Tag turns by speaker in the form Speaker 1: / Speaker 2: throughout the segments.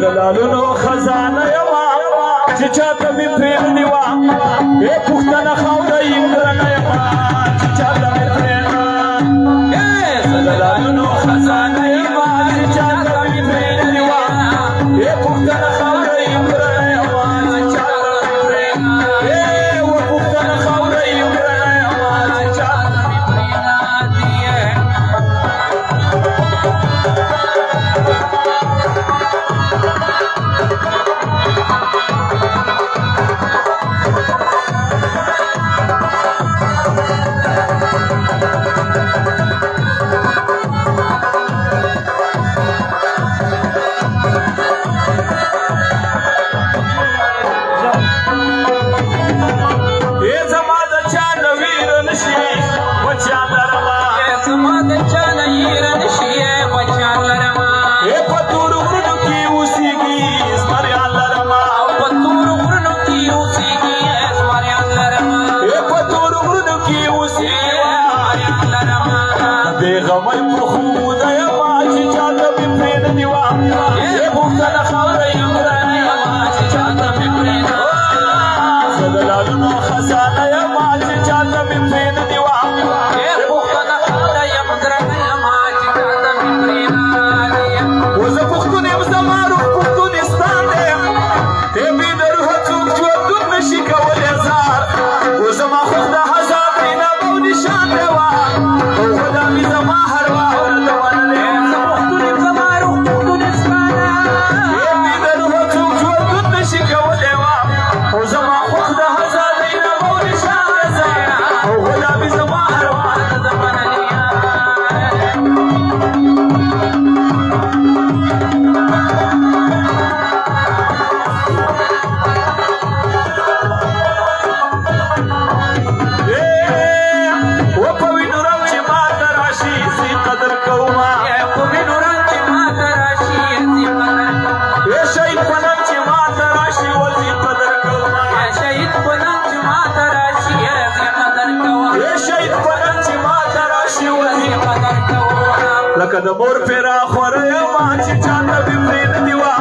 Speaker 1: دلالونو خزانه یوا چې چاته مې پرېږدي وه ای پښتنه خاوره یم درنه یمه چې چاته مې پرېږده زه دلالونو خزانه یمه چې چاته مې پرېږدي وه ای پښتنه خاوره یم درنه یمه چې چاته مې پرېږده ای و پښتنه خاوره یم درنه یمه چې چاته مې پرېږدي غمای په خوده یما چې چاته مې پرېږدي وه ای پښتنه خاوره یم درنه یمه چې چاته مې پرېږده زه د لالونو خزانه یمه چې چاته مې پرېږدي وه ای پښتنه خاوره یم درنه یمه چې چاته مې پرېږده و زه پښتون یم زما روح پښتونستان دی ته بې د روحه څوک ژوندون نشي کولی زار و زما خوښ د هزار مینه او نشان دی وه او غلامي زما لکه د مور پیرا خوره یمه چې چاته مې پرېږدي وه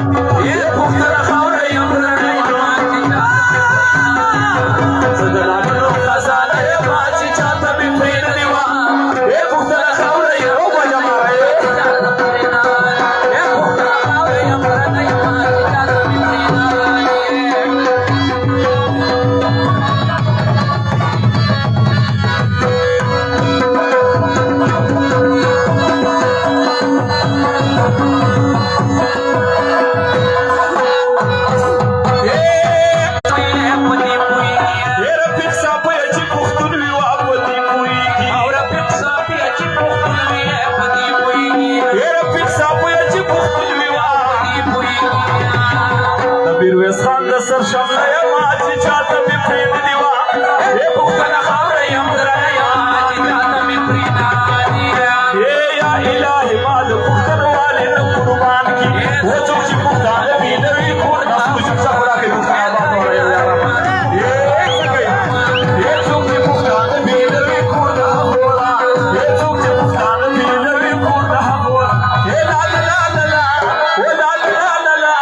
Speaker 1: ای پښتنه خاوره یم درنه یمه چې زه د لالونو خزانه یمه چې چاته مې پرېږدي وه ای پښتنه خاوره یم وبجماره ای پښتنه خاوره یم درنه یمه چې چاته مې پرېږده د سر شمله یما چې چاته مې پرېږدي وه ای پښتنه خاوره یم ګرانه یما چې چاته مې پرېږدي یا الهي ما د پښتنوالې نه قربان کړي و څوک چې پښتانه وي د وي کور نه څوک چې صبر راکړي پښتانه آباد وړی یا رب څه کوي څوک چې پښتانه وي د وي کور نه هغوره څوک چې پښتانه وي د وي کور نه هغوره لا لا لا لا لا و لا لا لا لا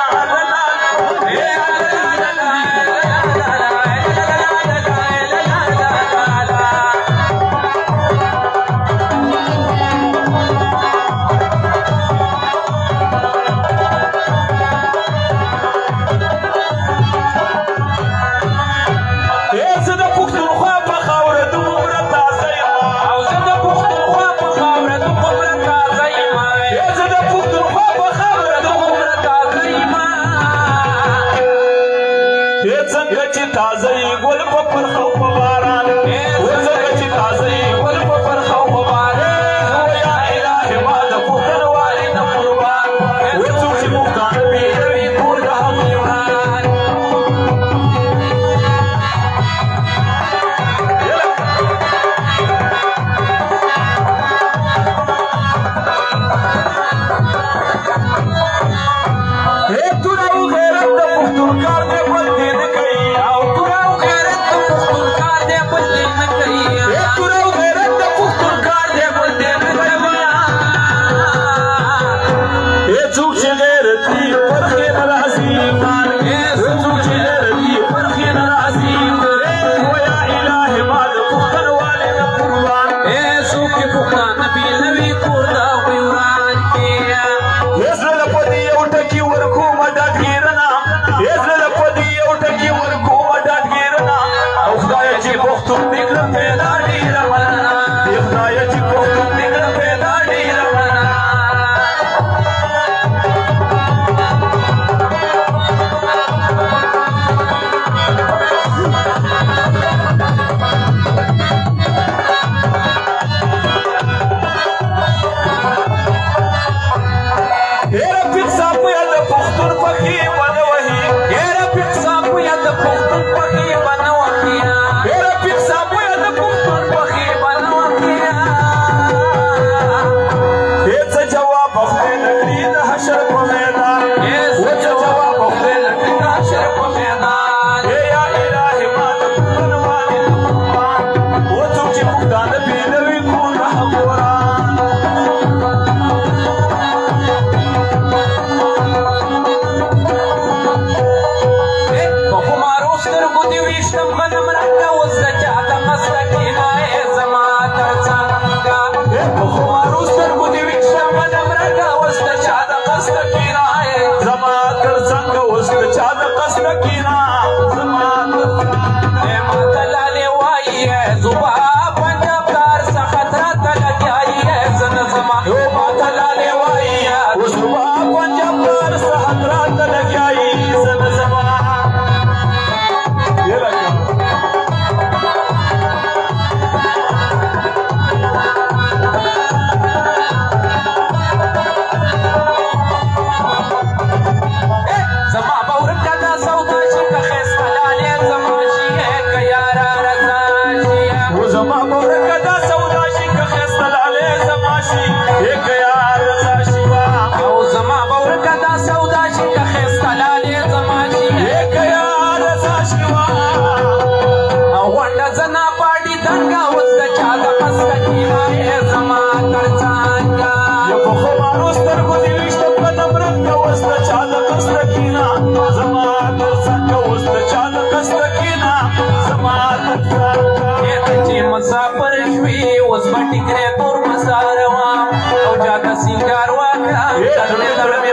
Speaker 2: टिकरे तोर मसारवा और ज्यादा सिंगार वाका